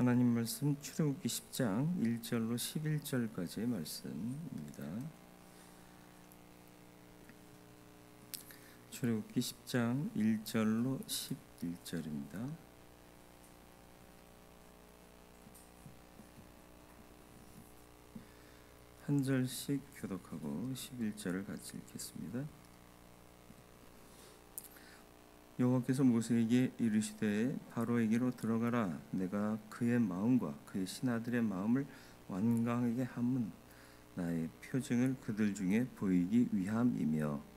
하나님 말씀 출애굽기 10장 1절로 11절까지의 말씀입니다. 출애굽기 10장 1절로 11절입니다. 한 절씩 교독하고 11절을 같이 읽겠습니다. 여호와께서 모세에게 이르시되 바로에게로 들어가라. 내가 그의 마음과 그의 신하들의 마음을 완강하게 함은 나의 표징을 그들 중에 보이기 위함이며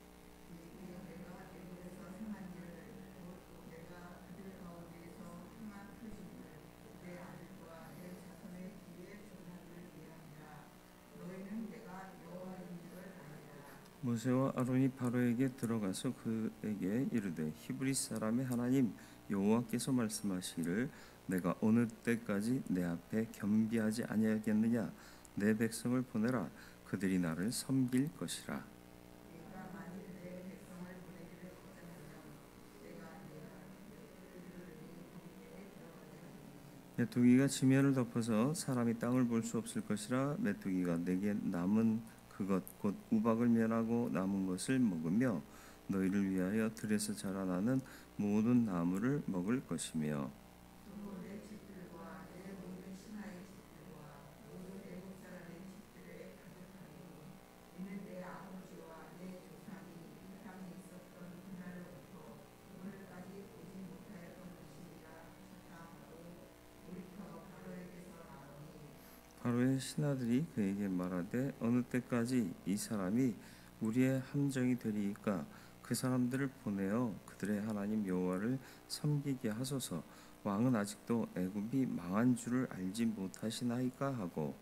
모세와 아론이 바로에게 들어가서 그에게 이르되 히브리 사람의 하나님 여호와께서 말씀하시기를 내가 어느 때까지 내 앞에 겸비하지 아니하겠느냐. 내 백성을 보내라. 그들이 나를 섬길 것이라. 메뚜기가 지면을 덮어서 사람이 땅을 볼 수 없을 것이라. 메뚜기가 내게 남은 그것 곧 우박을 면하고 남은 것을 먹으며 너희를 위하여 들에서 자라나는 모든 나무를 먹을 것이며 바로의 신하들이 그에게 말하되 어느 때까지 이 사람이 우리의 함정이 되리이까. 그 사람들을 보내어 그들의 하나님 여호와를 섬기게 하소서. 왕은 아직도 애굽이 망한 줄을 알지 못하시나이까 하고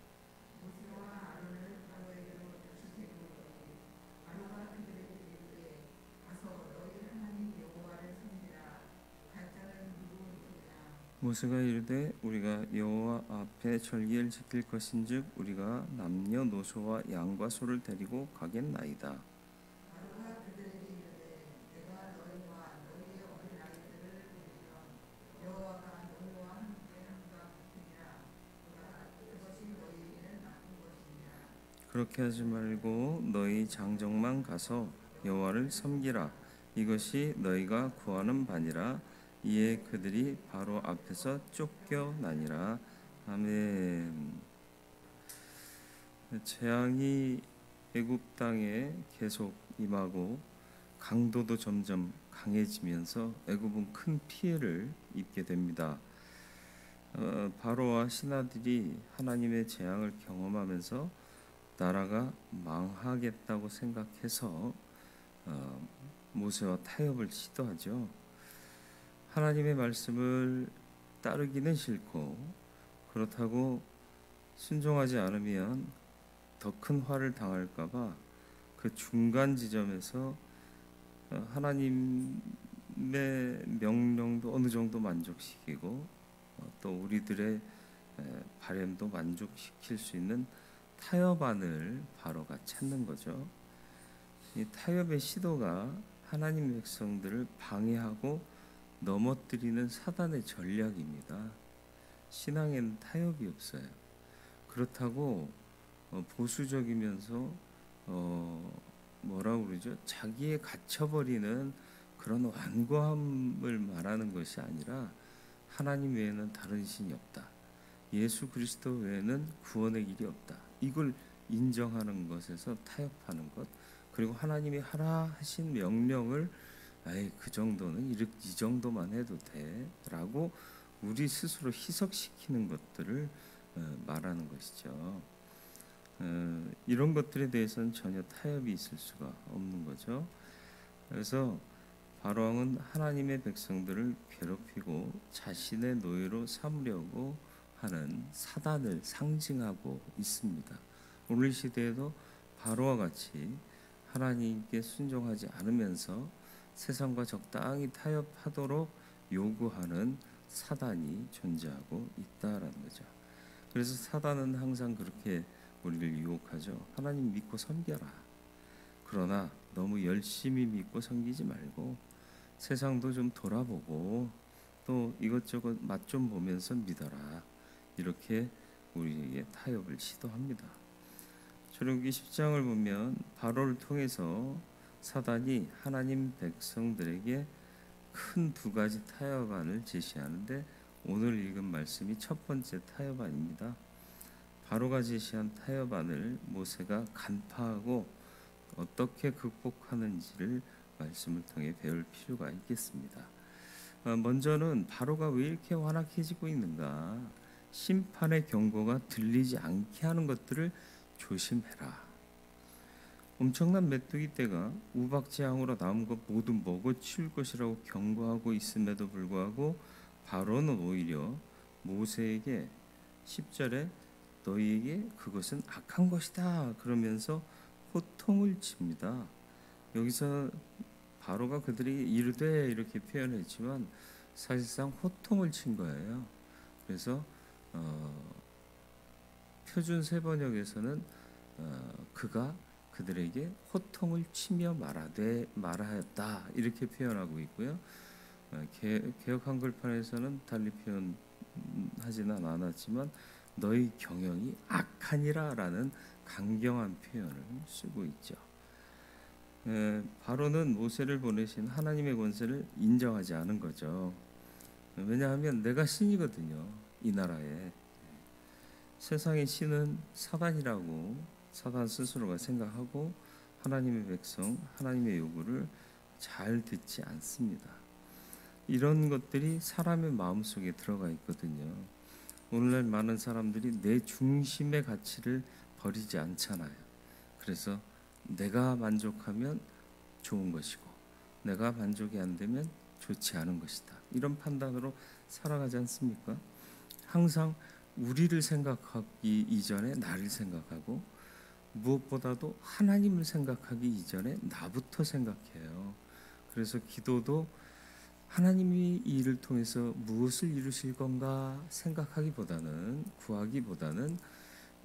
모세가 이르되 우리가 여호와 앞에 절기를 지킬 것인즉 우리가 남녀노소와 양과 소를 데리고 가겠나이다. 그렇게 하지 말고 너희 장정만 가서 여호와를 섬기라. 이것이 너희가 구하는 바니라. 이에 그들이 바로 앞에서 쫓겨나니라. 아멘. 재앙이 애굽 땅에 계속 임하고 강도도 점점 강해지면서 애굽은 큰 피해를 입게 됩니다. 바로와 신하들이 하나님의 재앙을 경험하면서 나라가 망하겠다고 생각해서 모세와 타협을 시도하죠. 하나님의 말씀을 따르기는 싫고 그렇다고 순종하지 않으면 더 큰 화를 당할까봐 그 중간 지점에서 하나님의 명령도 어느 정도 만족시키고 또 우리들의 바램도 만족시킬 수 있는 타협안을 바로가 찾는 거죠. 이 타협의 시도가 하나님 백성들을 방해하고 넘어뜨리는 사단의 전략입니다. 신앙에는 타협이 없어요. 그렇다고 보수적이면서 뭐라고 그러죠? 자기에 갇혀버리는 그런 완고함을 말하는 것이 아니라 하나님 외에는 다른 신이 없다. 예수 그리스도 외에는 구원의 길이 없다. 이걸 인정하는 것에서 타협하는 것. 그리고 하나님이 하라 하신 명령을 그 정도는 이 정도만 해도 돼 라고 우리 스스로 희석시키는 것들을 말하는 것이죠. 이런 것들에 대해서는 전혀 타협이 있을 수가 없는 거죠. 그래서 바로왕은 하나님의 백성들을 괴롭히고 자신의 노예로 삼으려고 하는 사단을 상징하고 있습니다. 오늘 시대에도 바로와 같이 하나님께 순종하지 않으면서 세상과 적당히 타협하도록 요구하는 사단이 존재하고 있다라는 거죠. 그래서 사단은 항상 그렇게 우리를 유혹하죠. 하나님 믿고 섬겨라. 그러나 너무 열심히 믿고 섬기지 말고 세상도 좀 돌아보고 또 이것저것 맛 좀 보면서 믿어라. 이렇게 우리에게 타협을 시도합니다. 출애굽기 10장을 보면 바로를 통해서 사단이 하나님 백성들에게 큰 두 가지 타협안을 제시하는데 오늘 읽은 말씀이 첫 번째 타협안입니다. 바로가 제시한 타협안을 모세가 간파하고 어떻게 극복하는지를 말씀을 통해 배울 필요가 있겠습니다. 먼저는 바로가 왜 이렇게 완악해지고 있는가? 심판의 경고가 들리지 않게 하는 것들을 조심해라. 엄청난 메뚜기 떼가 우박지향으로 남은 것 모두 먹어치울 것이라고 경고하고 있음에도 불구하고 바로는 오히려 모세에게 10절에 너희에게 그것은 악한 것이다 그러면서 호통을 칩니다. 여기서 바로가 그들에게 이르되 이렇게 표현했지만 사실상 호통을 친 거예요. 그래서 표준 세번역에서는 그가 그들에게 호통을 치며 말하였다 이렇게 표현하고 있고요. 개역 한글판에서는 달리 표현하지는 않았지만 너희 경영이 악하니라라는 강경한 표현을 쓰고 있죠. 바로는 모세를 보내신 하나님의 권세를 인정하지 않은 거죠. 왜냐하면 내가 신이거든요. 이 나라에 세상의 신은 사단이라고 사단 스스로가 생각하고 하나님의 백성, 하나님의 요구를 잘 듣지 않습니다. 이런 것들이 사람의 마음속에 들어가 있거든요. 오늘날 많은 사람들이 내 중심의 가치를 버리지 않잖아요. 그래서 내가 만족하면 좋은 것이고 내가 만족이 안 되면 좋지 않은 것이다. 이런 판단으로 살아가지 않습니까? 항상 우리를 생각하기 이전에 나를 생각하고 무엇보다도 하나님을 생각하기 이전에 나부터 생각해요. 그래서 기도도 하나님이 이 일을 통해서 무엇을 이루실 건가 생각하기보다는 구하기보다는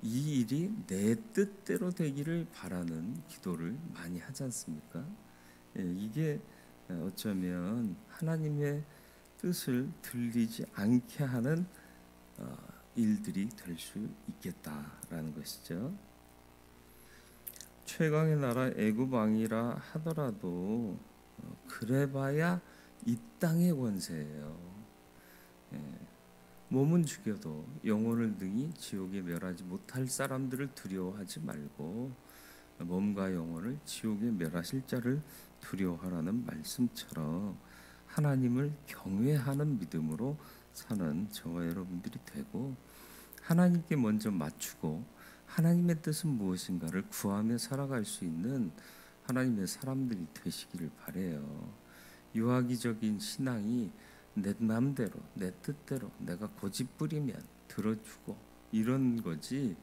이 일이 내 뜻대로 되기를 바라는 기도를 많이 하지 않습니까? 이게 어쩌면 하나님의 뜻을 들리지 않게 하는 일들이 될 수 있겠다라는 것이죠. 최강의 나라 애굽 왕이라 하더라도 그래봐야 이 땅의 권세예요. 몸은 죽여도 영혼을 능히 지옥에 멸하지 못할 사람들을 두려워하지 말고 몸과 영혼을 지옥에 멸하실 자를 두려워하라는 말씀처럼 하나님을 경외하는 믿음으로 사는 저와 여러분들이 되고 하나님께 먼저 맞추고 하나님의 뜻은 무엇인가를 구하며 살아갈 수 있는 하나님의 사람들이 되시기를 바라요. 유아기적인 신앙이 내 마음대로 내 뜻대로 내가 고집부리면 들어주고 이런 거지,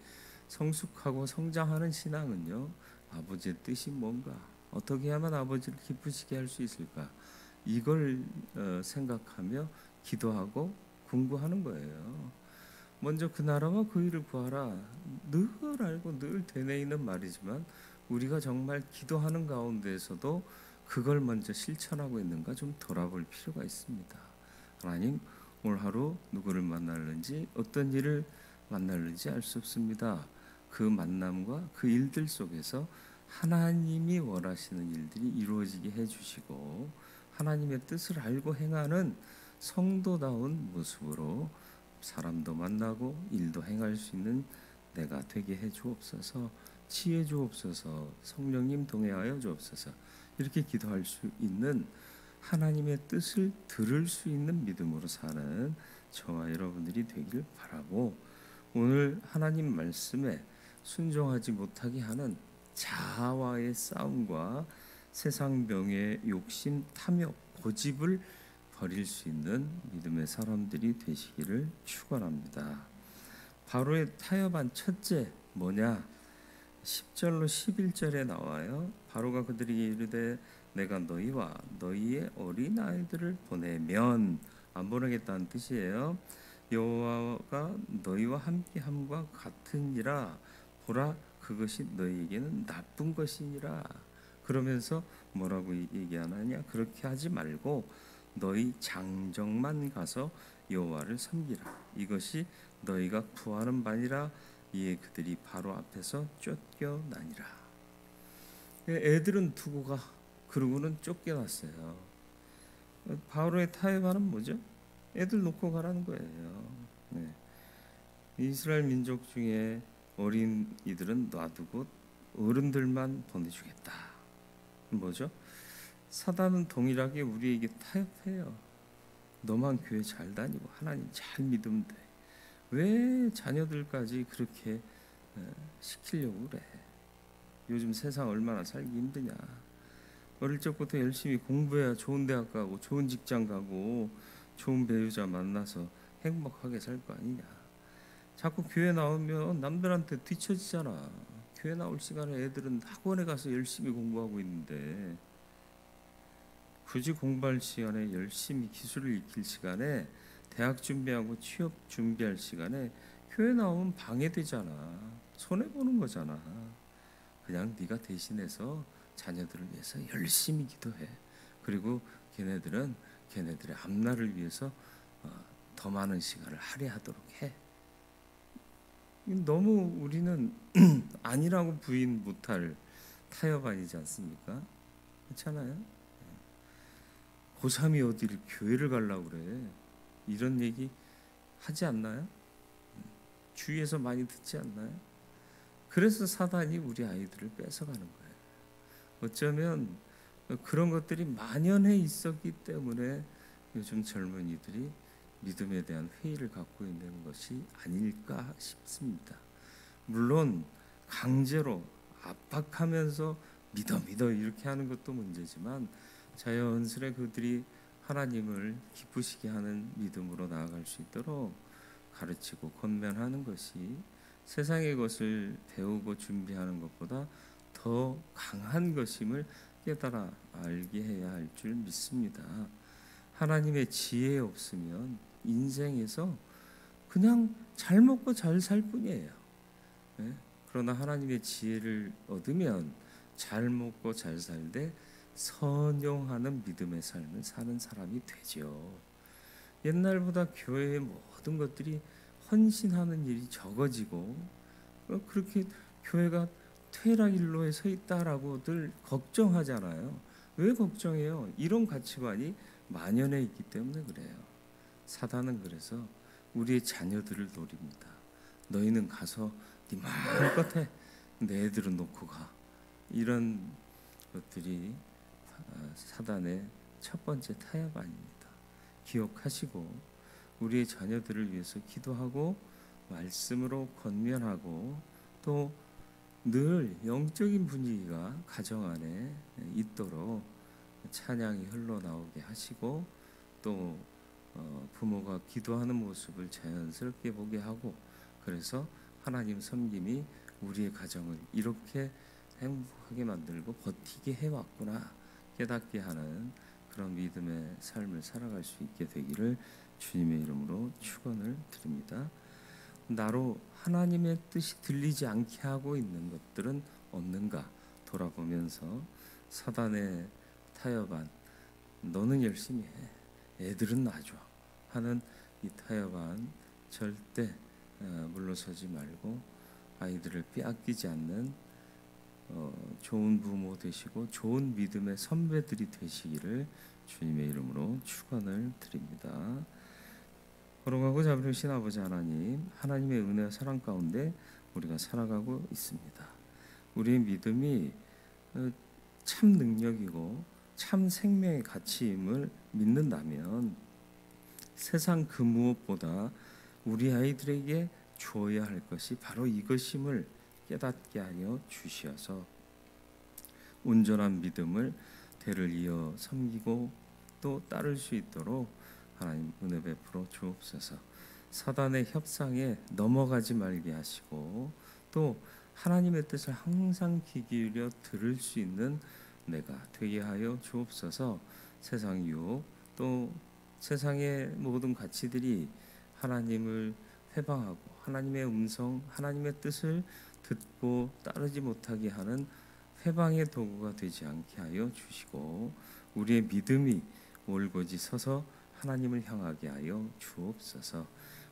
성숙하고 성장하는 신앙은요, 아버지의 뜻이 뭔가, 어떻게 하면 아버지를 기쁘시게 할 수 있을까, 이걸 생각하며 기도하고 궁구하는 거예요. 먼저 그 나라와 그 일을 구하라. 늘 알고 늘 되뇌이는 말이지만 우리가 정말 기도하는 가운데에서도 그걸 먼저 실천하고 있는가 좀 돌아볼 필요가 있습니다. 하나님, 오늘 하루 누구를 만날는지 어떤 일을 만날는지 알 수 없습니다. 그 만남과 그 일들 속에서 하나님이 원하시는 일들이 이루어지게 해주시고 하나님의 뜻을 알고 행하는 성도다운 모습으로 사람도 만나고 일도 행할 수 있는 내가 되게 해 주옵소서. 지혜 주옵소서. 성령님 동행하여 주옵소서. 이렇게 기도할 수 있는, 하나님의 뜻을 들을 수 있는 믿음으로 사는 저와 여러분들이 되기를 바라고, 오늘 하나님 말씀에 순종하지 못하게 하는 자아와의 싸움과 세상 명예, 욕심, 탐욕, 고집을 버릴 수 있는 믿음의 사람들이 되시기를 축원합니다. 바로의 타협한 첫째 뭐냐? 10절로 11절에 나와요. 바로가 그들에게 이르되 내가 너희와 너희의 어린 아이들을 보내면, 안 보내겠다는 뜻이에요. 여호와가 너희와 함께함과 같으니라. 보라, 그것이 너희에게는 나쁜 것이니라. 그러면서 뭐라고 얘기하느냐? 그렇게 하지 말고 너희 장정만 가서 여호와를 섬기라. 이것이 너희가 구하는 바니라. 이에 그들이 바로 앞에서 쫓겨나니라. 애들은 두고 가. 그러고는 쫓겨났어요. 바로의 타협안은 뭐죠? 애들 놓고 가라는 거예요. 네. 이스라엘 민족 중에 어린이들은 놔두고 어른들만 보내주겠다. 뭐죠? 사단은 동일하게 우리에게 타협해요. 너만 교회 잘 다니고 하나님 잘 믿으면 돼. 왜 자녀들까지 그렇게 시키려고 그래? 요즘 세상 얼마나 살기 힘드냐. 어릴 적부터 열심히 공부해야 좋은 대학 가고 좋은 직장 가고 좋은 배우자 만나서 행복하게 살 거 아니냐. 자꾸 교회 나오면 남들한테 뒤처지잖아. 교회 나올 시간에 애들은 학원에 가서 열심히 공부하고 있는데, 굳이 공부할 시간에 열심히 기술을 익힐 시간에, 대학 준비하고 취업 준비할 시간에 교회 나오면 방해되잖아. 손해보는 거잖아. 그냥 네가 대신해서 자녀들을 위해서 열심히 기도해. 그리고 걔네들은 걔네들의 앞날을 위해서 더 많은 시간을 할애하도록 해. 너무 우리는 아니라고 부인 못할 타협 아니지 않습니까? 그렇잖아요. 고3이 어디를 교회를 가려고 그래. 이런 얘기 하지 않나요? 주위에서 많이 듣지 않나요? 그래서 사단이 우리 아이들을 뺏어가는 거예요. 어쩌면 그런 것들이 만연해 있었기 때문에 요즘 젊은이들이 믿음에 대한 회의를 갖고 있는 것이 아닐까 싶습니다. 물론 강제로 압박하면서 믿어 이렇게 하는 것도 문제지만, 자연스레 그들이 하나님을 기쁘시게 하는 믿음으로 나아갈 수 있도록 가르치고 권면하는 것이 세상의 것을 배우고 준비하는 것보다 더 강한 것임을 깨달아 알게 해야 할 줄 믿습니다. 하나님의 지혜 없으면 인생에서 그냥 잘 먹고 잘 살 뿐이에요. 그러나 하나님의 지혜를 얻으면 잘 먹고 잘 살되 선용하는 믿음의 삶을 사는 사람이 되죠. 옛날보다 교회의 모든 것들이 헌신하는 일이 적어지고, 그렇게 교회가 퇴락일로에 서 있다라고들 걱정하잖아요. 왜 걱정해요? 이런 가치관이 만연해 있기 때문에 그래요. 사단은 그래서 우리의 자녀들을 노립니다. 너희는 가서 네 마음껏 해. 내 애들은 놓고 가. 이런 것들이 사단의 첫 번째 타협 아닙니다. 기억하시고 우리의 자녀들을 위해서 기도하고 말씀으로 권면하고, 또 늘 영적인 분위기가 가정 안에 있도록 찬양이 흘러나오게 하시고, 또 부모가 기도하는 모습을 자연스럽게 보게 하고, 그래서 하나님 섬김이 우리의 가정을 이렇게 행복하게 만들고 버티게 해왔구나 깨닫게 하는 그런 믿음의 삶을 살아갈 수 있게 되기를 주님의 이름으로 축원을 드립니다. 나로 하나님의 뜻이 들리지 않게 하고 있는 것들은 없는가 돌아보면서 사단의 타협안, 너는 열심히 해, 애들은 놔줘 하는 이 타협안 절대 물러서지 말고 아이들을 빼앗기지 않는 좋은 부모 되시고 좋은 믿음의 선배들이 되시기를 주님의 이름으로 축원을 드립니다. 거룩하고 자비로우신 아버지 하나님, 하나님의 은혜와 사랑 가운데 우리가 살아가고 있습니다. 우리의 믿음이 참 능력이고 참 생명의 가치임을 믿는다면 세상 그 무엇보다 우리 아이들에게 주어야 할 것이 바로 이것임을 깨닫게 하여 주시어서 온전한 믿음을 대를 이어 섬기고 또 따를 수 있도록 하나님 은혜 베풀어 주옵소서. 사단의 협상에 넘어가지 말게 하시고, 또 하나님의 뜻을 항상 귀 기울여 들을 수 있는 내가 되게 하여 주옵소서. 세상 유혹, 또 세상의 모든 가치들이 하나님을 회방하고 하나님의 음성, 하나님의 뜻을 듣고 따르지 못하게 하는 회방의 도구가 되지 않게 하여 주시고, 우리의 믿음이 올곧이 서서 하나님을 향하게 하여 주옵소서.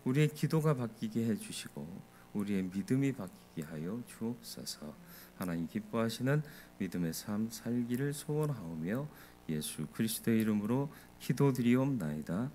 우리의 기도가 바뀌게 해주시고 우리의 믿음이 바뀌게 하여 주옵소서. 하나님 기뻐하시는 믿음의 삶 살기를 소원하오며 예수 그리스도의 이름으로 기도드리옵나이다.